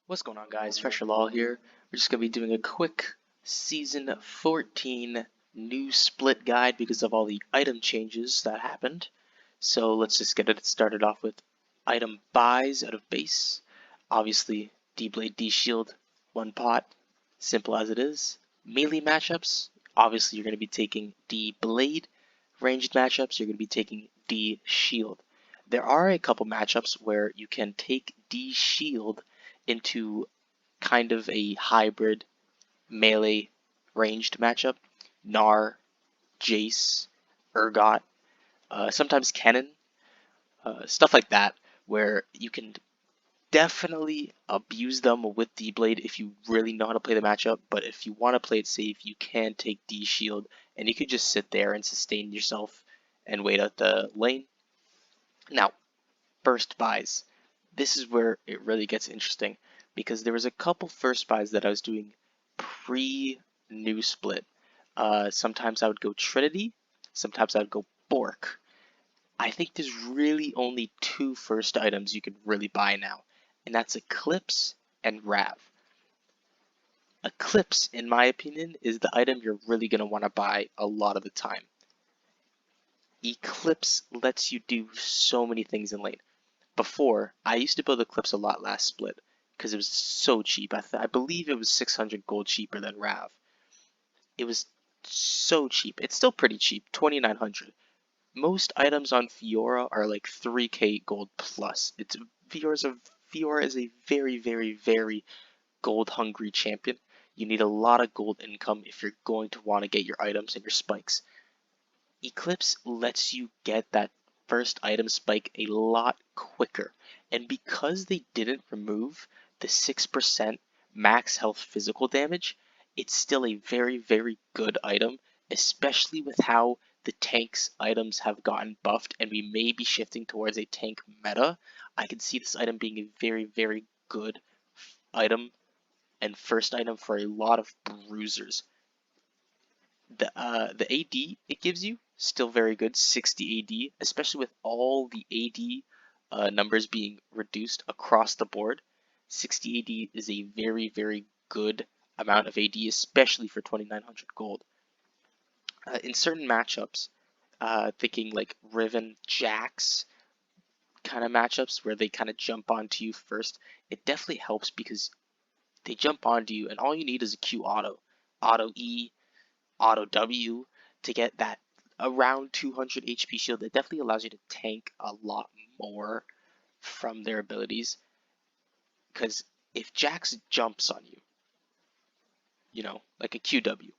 What's going on, guys? Fresher Law here. We're just going to be doing a quick Season 14 new split guide because of all the item changes that happened. So let's just get it started off with item buys out of base. Obviously, D-Blade, D-Shield, one pot, simple as it is. Melee matchups, obviously you're going to be taking D-Blade. Ranged matchups, you're going to be taking D-Shield. There are a couple matchups where you can take D-Shield into kind of a hybrid melee ranged matchup. Gnar, Jace, Urgot, sometimes Kennen, stuff like that, where you can definitely abuse them with D-Blade if you really know how to play the matchup, but if you want to play it safe, you can take D-Shield, and you can just sit there and sustain yourself and wait out the lane. Now, first buys. This is where it really gets interesting because there was a couple first buys that I was doing pre-new split. Sometimes I would go Trinity, sometimes I would go Bork. I think there's really only two first items you can really buy now, and that's Eclipse and Rav. Eclipse, in my opinion, is the item you're really going to want to buy a lot of the time. Eclipse lets you do so many things in lane. Before, I used to build Eclipse a lot last split because it was so cheap. I believe it was 600 gold cheaper than Rav. It was so cheap. It's still pretty cheap, 2,900. Most items on Fiora are like 3k gold plus. Fiora is a very, very, very gold hungry champion. You need a lot of gold income if you're going to want to get your items and your spikes. Eclipse lets you get that first item spike a lot quicker, and because they didn't remove the 6% max health physical damage, it's still a very, very good item, especially with how the tank's items have gotten buffed and we may be shifting towards a tank meta. I can see this item being a very, very good item and first item for a lot of bruisers. The AD it gives you still very good, 60 AD, especially with all the AD numbers being reduced across the board. 60 AD is a very, very good amount of AD, especially for 2,900 gold. In certain matchups, thinking like Riven Jax kind of matchups where they kind of jump onto you first, it definitely helps because they jump onto you and all you need is a Q auto E, auto W to get that around 200 HP shield. That definitely allows you to tank a lot more from their abilities. Because if Jax jumps on you, like a QW,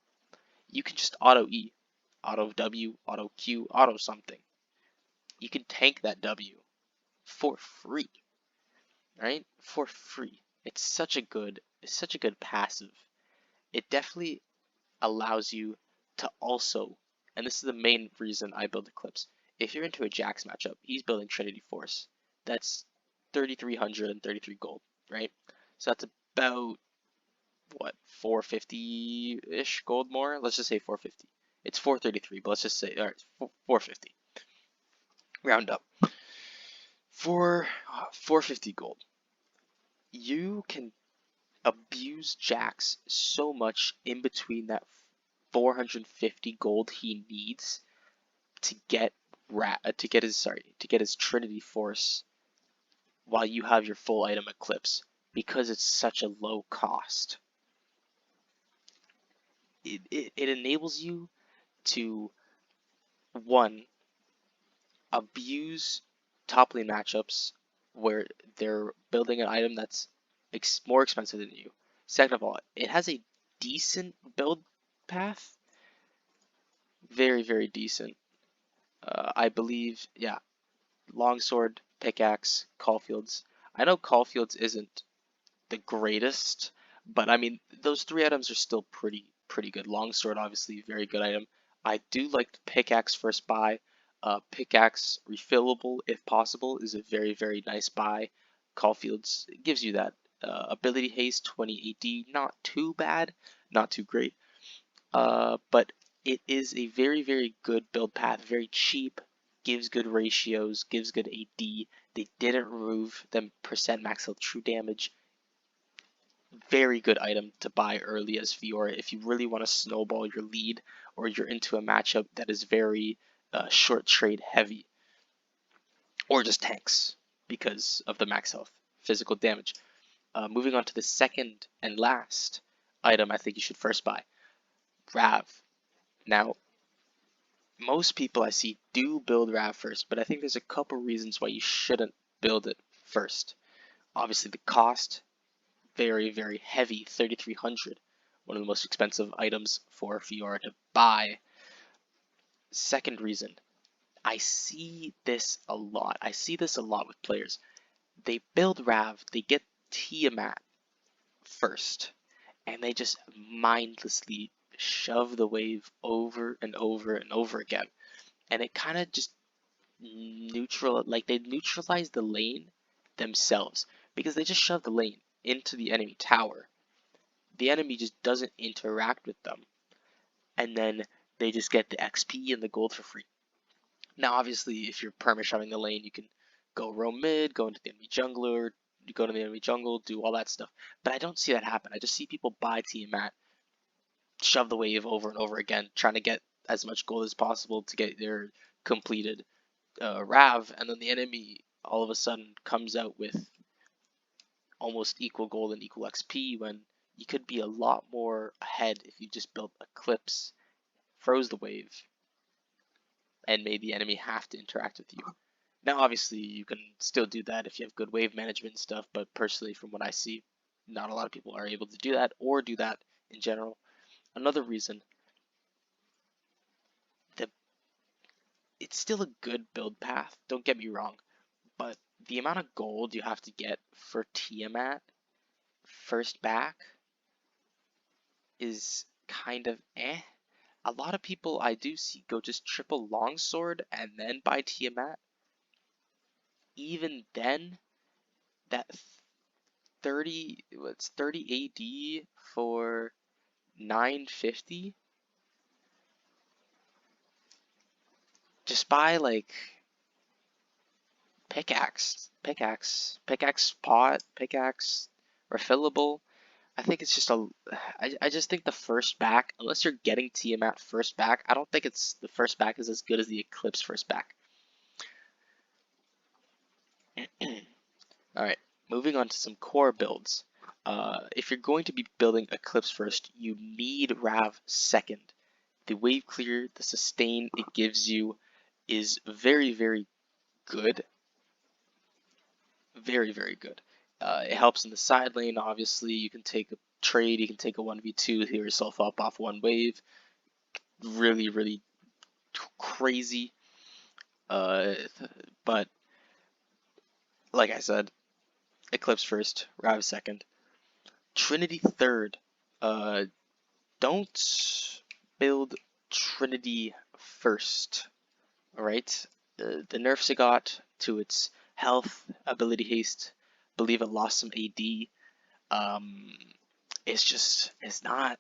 you can just auto E, auto W, auto Q, auto something. You can tank that W for free, right? For free. It's such a good passive. It definitely allows you to also, and this is the main reason I build Eclipse, if you're into a Jax matchup, he's building Trinity Force. That's 3,333 gold, right? So that's about, what, 450-ish gold more? Let's just say 450. It's 433, but let's just say, all right, 450. Round up. For 450 gold, you can abuse Jax so much in between that 450 gold he needs to get his Trinity Force while you have your full item Eclipse because it's such a low cost. It enables you to, one, abuse top lane matchups where they're building an item that's more expensive than you. Second of all, it has a decent build path. Very, very decent. I believe, yeah, longsword, pickaxe, Caulfield's. I know Caulfield's isn't the greatest, but I mean those three items are still pretty good. Longsword, obviously, very good item. I do like the pickaxe first buy. Pickaxe refillable if possible is a very, very nice buy. Caulfield's gives you that ability haste, 20 AD, not too bad, not too great. But it is a very, very good build path, very cheap, gives good ratios, gives good AD. They didn't remove them percent max health true damage. very good item to buy early as Fiora if you really want to snowball your lead or you're into a matchup that is very short trade heavy or just tanks because of the max health, physical damage. Moving on to the second and last item I think you should first buy, Rav. Now, most people I see do build Rav first, but I think there's a couple reasons why you shouldn't build it first. Obviously, the cost, very, very heavy, 3,300. One of the most expensive items for Fiora to buy. Second reason, I see this a lot. I see this a lot with players. They build Rav, they get Tiamat first, and they just mindlessly shove the wave over and over and over again. And it kind of just they neutralize the lane themselves because they just shove the lane into the enemy tower. The enemy just doesn't interact with them, and then they just get the XP and the gold for free. Now, obviously, if you're perma shoving the lane, you can go roam mid, go into the enemy jungler, you go to the enemy jungle, do all that stuff. But I don't see that happen. I just see people buy Tiamat, shove the wave over and over again, trying to get as much gold as possible to get their completed Rav, and then the enemy all of a sudden comes out with almost equal gold and equal XP when you could be a lot more ahead if you just built Eclipse, froze the wave, and made the enemy have to interact with you. Now, obviously, you can still do that if you have good wave management and stuff, but personally, from what I see, not a lot of people are able to do that or do that in general. Another reason, that it's still a good build path, don't get me wrong, but the amount of gold you have to get for Tiamat first back is kind of eh. A lot of people I do see go just triple longsword and then buy Tiamat. Even then, that 30 AD for 950? Just buy like pickaxe pot, pickaxe refillable. I think it's just I just think the first back, unless you're getting Tiamat first back, I don't think it's the first back is as good as the Eclipse first back. Alright, moving on to some core builds. If you're going to be building Eclipse first, you need Rav second. The wave clear, the sustain it gives you is very, very good. Very, very good. It helps in the side lane, obviously. You can take a trade, you can take a 1v2, heal yourself up off one wave. Really, really crazy. But, like I said, Eclipse first, Rav second. Trinity third. Don't build Trinity first. Alright? The nerfs it got to its health, ability haste, believe it lost some AD. It's not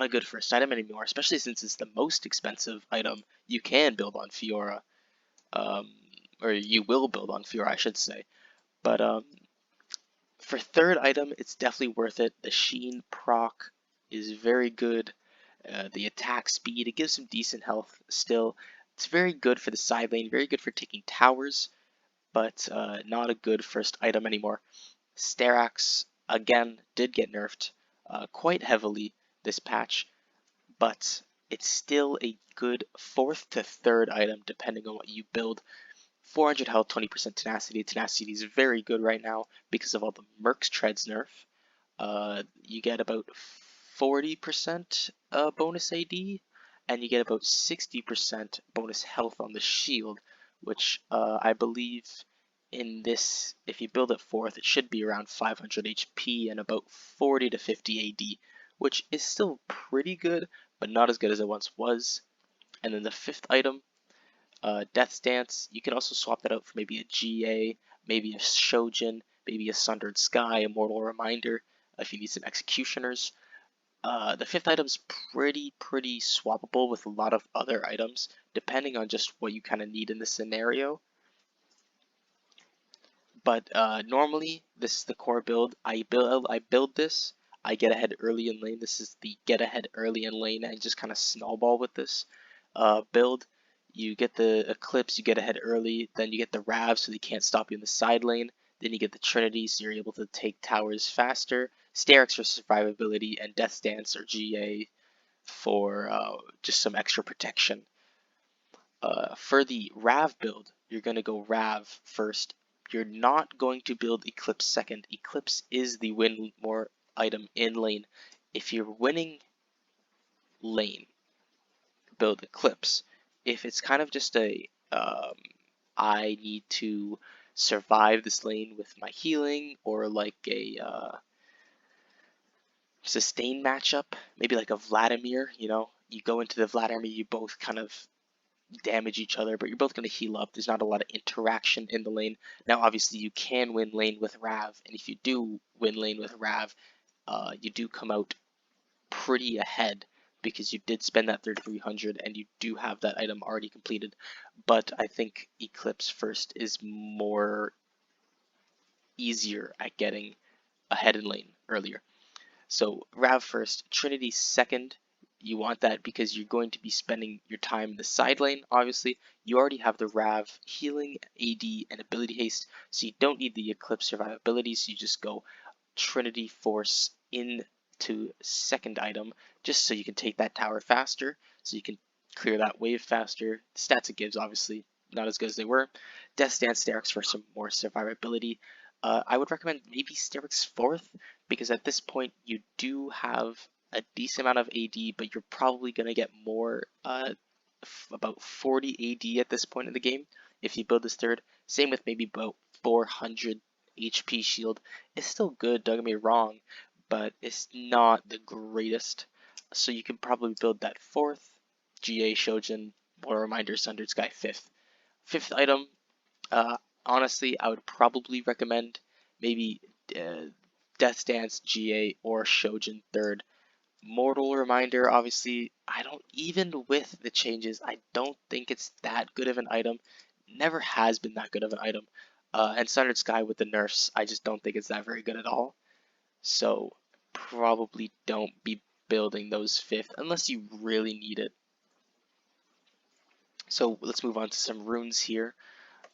a good first item anymore, especially since it's the most expensive item you can build on Fiora. Or you will build on Fiora, I should say. But for third item, it's definitely worth it. The Sheen proc is very good. The attack speed, it gives some decent health still. It's very good for the side lane, very good for taking towers, but not a good first item anymore. Sterax, again, did get nerfed quite heavily this patch, but it's still a good fourth to third item depending on what you build. 400 health, 20% tenacity. Tenacity is very good right now because of all the Mercs Treads nerf. You get about 40% bonus AD, and you get about 60% bonus health on the shield, which I believe in this, if you build it fourth, it should be around 500 HP and about 40 to 50 AD, which is still pretty good, but not as good as it once was. And then the fifth item, Death's Dance, you can also swap that out for maybe a GA, maybe a Shojin, maybe a Sundered Sky, a Mortal Reminder, if you need some Executioners. The fifth item's pretty swappable with a lot of other items, depending on just what you kind of need in the scenario. But normally, this is the core build. I build this. I get ahead early in lane. This is the get ahead early in lane and just kind of snowball with this build. You get the Eclipse, you get ahead early, then you get the Rav so they can't stop you in the side lane. Then you get the Trinity so you're able to take towers faster. Sterix for survivability, and Death Dance or GA for just some extra protection. For the Rav build, you're going to go Rav first. You're not going to build Eclipse second. Eclipse is the win more item in lane. If you're winning lane, build Eclipse. If it's kind of just a I need to survive this lane with my healing, or like a sustain matchup, maybe like a Vladimir, you go into the Vladimir, you both kind of damage each other, but you're both going to heal up. There's not a lot of interaction in the lane. Now, obviously, you can win lane with Rav, and if you do win lane with Rav, you do come out pretty ahead because you did spend that 3300 and you do have that item already completed. But I think Eclipse first is more easier at getting ahead in lane earlier. So Rav first, Trinity second. You want that because you're going to be spending your time in the side lane, obviously. You already have the Rav healing, AD, and ability haste, so you don't need the Eclipse survivability, so you just go Trinity Force into second item, just so you can take that tower faster, so you can clear that wave faster. The stats it gives, obviously, not as good as they were. Death Dance Sterix for some more survivability. I would recommend maybe Sterix fourth, because at this point you do have a decent amount of AD, but you're probably going to get more, about 40 AD at this point in the game if you build this third. Same with maybe about 400 HP shield. It's still good, don't get me wrong, but it's not the greatest. So you can probably build that fourth. GA Shojin, War Reminder, Sundered Sky fifth. Fifth item, honestly, I would probably recommend maybe Death Dance, GA, or Shojin third. Mortal Reminder, obviously, even with the changes, I don't think it's that good of an item. Never has been that good of an item. And Sundered Sky with the nerfs, I just don't think it's that very good at all. So probably don't be building those fifth unless you really need it. So let's move on to some runes here.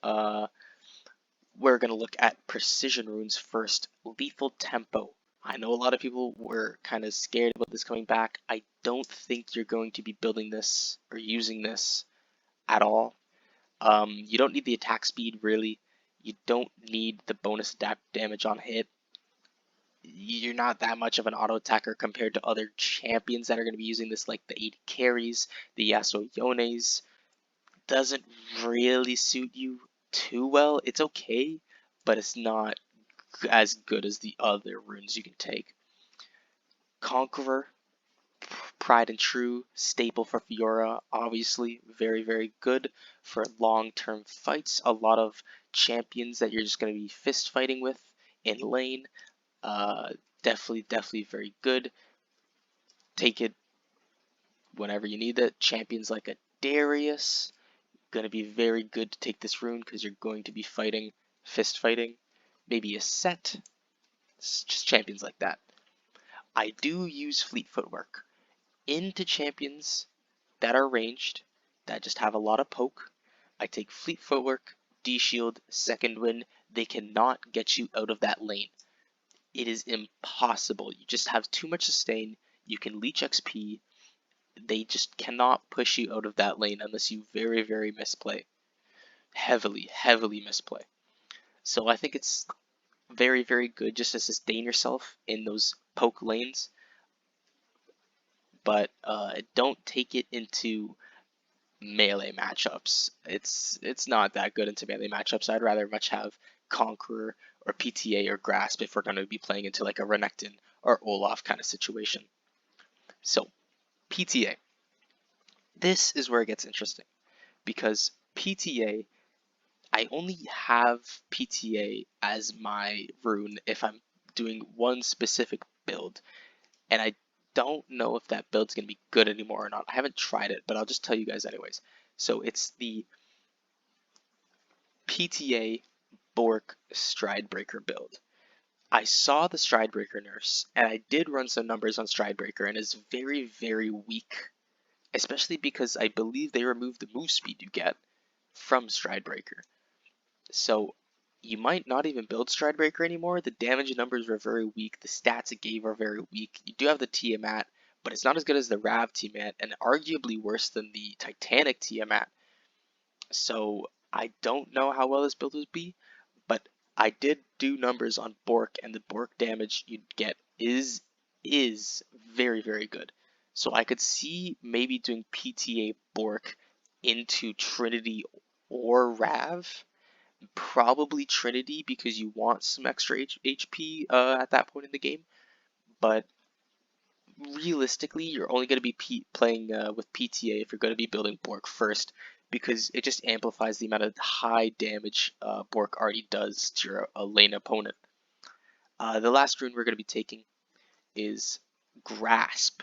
We're going to look at precision runes first. Lethal Tempo. I know a lot of people were kind of scared about this coming back. I don't think you're going to be building this or using this at all. You don't need the attack speed, really. You don't need the bonus damage on hit. You're not that much of an auto attacker compared to other champions that are going to be using this, like the 80 carries, the Yasuo Yones. Doesn't really suit you too well. It's okay, but it's not as good as the other runes you can take. Conqueror, Pride and True, staple for Fiora, obviously very, very good for long-term fights. A lot of champions that you're just going to be fist fighting with in lane. Definitely very good. Take it whenever you need it. Champions like a Darius, going to be very good to take this rune because you're going to be fighting, fist fighting. Maybe a Set, just champions like that. I do use Fleet Footwork into champions that are ranged, that just have a lot of poke. I take Fleet Footwork, D-Shield, second win. They cannot get you out of that lane. It is impossible. You just have too much sustain. You can leech XP. They just cannot push you out of that lane unless you very, very misplay. Heavily misplay. So I think it's very, very good just to sustain yourself in those poke lanes. But don't take it into melee matchups. It's not that good into melee matchups. I'd rather much have Conqueror or PTA or Grasp if we're going to be playing into like a Renekton or Olaf kind of situation. So PTA. This is where it gets interesting because PTA, I only have PTA as my rune if I'm doing one specific build, and I don't know if that build's going to be good anymore or not. I haven't tried it, but I'll just tell you guys anyways. So it's the PTA Bork Stridebreaker build. I saw the Stridebreaker nerfs, and I did run some numbers on Stridebreaker, and it's very, very weak, especially because I believe they removed the move speed you get from Stridebreaker. So you might not even build Stridebreaker anymore. The damage numbers were very weak. The stats it gave are very weak. You do have the Tiamat, but it's not as good as the Rav Tiamat, and arguably worse than the Titanic Tiamat. So I don't know how well this build would be, but I did do numbers on Bork, and the Bork damage you'd get is very, very good. So I could see maybe doing PTA Bork into Trinity or Rav. Probably Trinity because you want some extra HP at that point in the game. But realistically, you're only going to be playing with PTA if you're going to be building Bork first, because it just amplifies the amount of high damage Bork already does to your lane opponent. The last rune we're going to be taking is Grasp.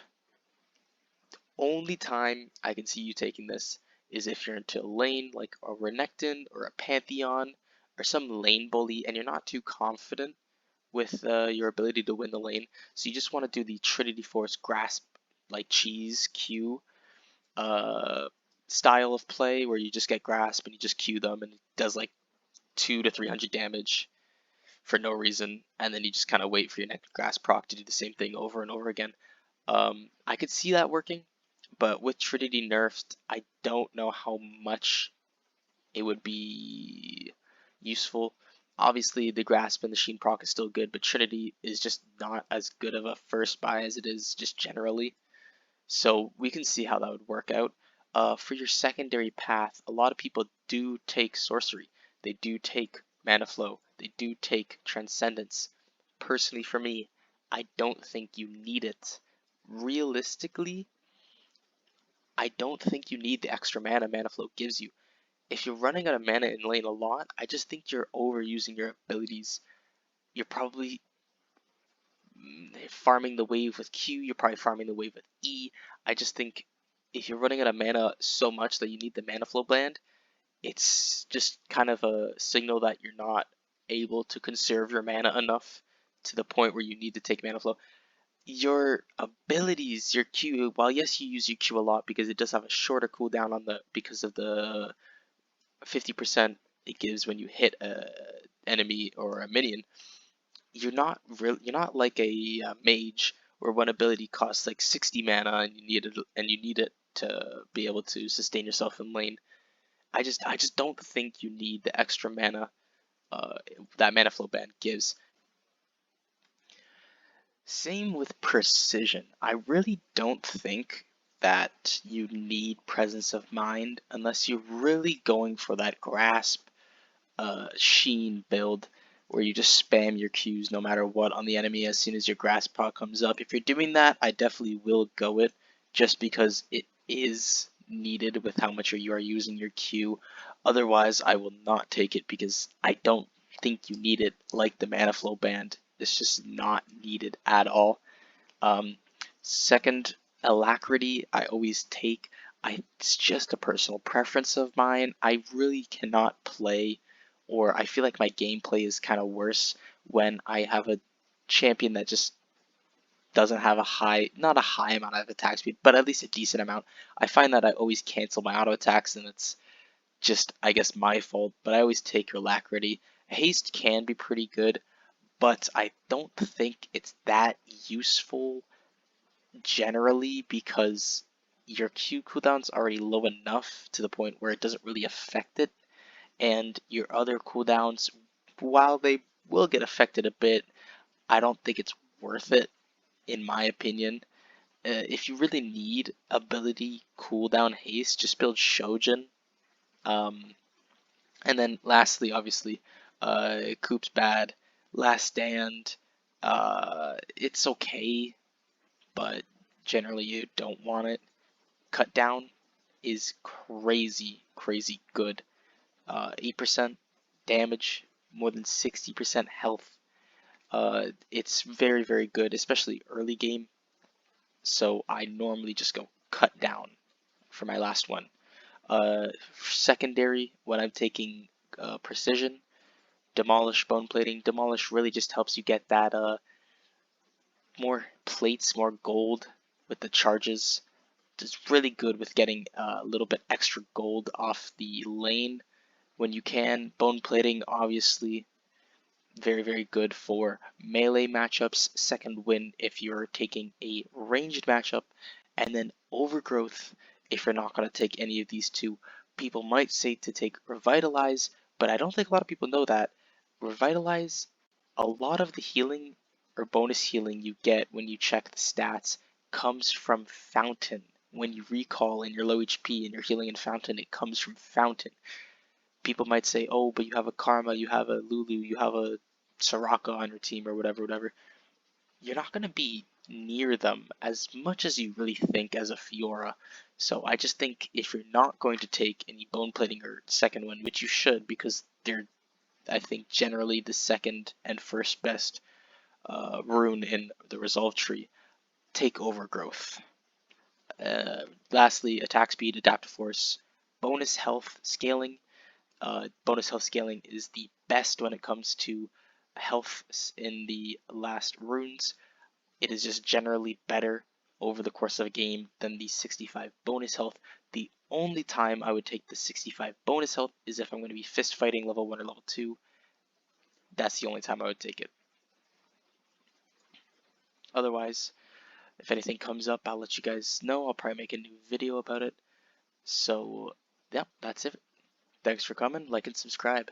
Only time I can see you taking this is if you're into a lane like a Renekton or a Pantheon or some lane bully and you're not too confident with your ability to win the lane. So you just want to do the Trinity Force Grasp like cheese Q style of play where you just get Grasp and you just Q them and it does like 200 to 300 damage for no reason, and then you just kind of wait for your next Grasp proc to do the same thing over and over again. I could see that working, but with Trinity nerfed, I don't know how much it would be useful. Obviously, the Grasp and the Sheen proc is still good, but Trinity is just not as good of a first buy as it is just generally. So we can see how that would work out. For your secondary path, a lot of people do take Sorcery. They do take Mana Flow. They do take Transcendence. Personally, for me, I don't think you need it. Realistically, I don't think you need the extra mana Mana Flow gives you. If you're running out of mana in lane a lot, I just think you're overusing your abilities. You're probably farming the wave with Q, you're probably farming the wave with E. I just think if you're running out of mana so much that you need the mana flow band, it's just kind of a signal that you're not able to conserve your mana enough to the point where you need to take mana flow. Your abilities, your Q, while yes you use your Q a lot because it does have a shorter cooldown on the because of the 50% it gives when you hit a enemy or a minion, you're not like a mage where one ability costs like 60 mana and you need it to be able to sustain yourself in lane. I just don't think you need the extra mana that mana flow band gives. Same with precision. I really don't think that you need presence of mind unless you're really going for that grasp Sheen build where you just spam your Qs no matter what on the enemy as soon as your Grasp Pod comes up. If you're doing that, I definitely will go it just because it is needed with how much you are using your Q. Otherwise, I will not take it because I don't think you need it like the Mana Flow band. It's just not needed at all. Um, Second, Alacrity, I always take. It's just a personal preference of mine. I really cannot play, or I feel like my gameplay is kind of worse when I have a champion that just doesn't have not a high amount of attack speed, but at least a decent amount. I find that I always cancel my auto attacks, and it's just, I guess, my fault, but I always take your Alacrity. Haste can be pretty good, but I don't think it's that useful generally because your Q cooldown's already low enough to the point where it doesn't really affect it, and your other cooldowns, while they will get affected a bit, I don't think it's worth it, in my opinion. If you really need ability cooldown haste, just build Shojin. And then lastly, obviously, Coop's bad. Last Stand, it's okay, but generally you don't want it. Cut down is crazy, crazy good. 8% damage, more than 60% health. It's very, very good, especially early game. So I normally just go cut down for my last one. Secondary, when I'm taking precision, Demolish bone plating. Demolish really just helps you get that more plates, more gold with the charges. It's really good with getting a little bit extra gold off the lane when you can. Bone plating, obviously, very, very good for melee matchups. Second win if you're taking a ranged matchup. And then overgrowth if you're not going to take any of these two. People might say to take revitalize, but I don't think a lot of people know that. Revitalize, a lot of the healing or bonus healing you get when you check the stats comes from Fountain. When you recall and you're low HP and you're healing in Fountain, it comes from Fountain. People might say, oh, but you have a Karma, you have a Lulu, you have a Soraka on your team or whatever. You're not going to be near them as much as you really think as a Fiora. So I just think if you're not going to take any bone plating or second one, which you should because they're, I think, generally the second and first best rune in the resolve tree, take overgrowth. Lastly, attack speed, adaptive force, bonus health scaling. Bonus health scaling is the best when it comes to health in the last runes. It is just generally better over the course of a game than the 65 bonus health. The only time I would take the 65 bonus health is if I'm going to be fist fighting level 1 or level 2. That's the only time I would take it. Otherwise, if anything comes up, I'll let you guys know. I'll probably make a new video about it. So, yeah, that's it. Thanks for coming. Like and subscribe.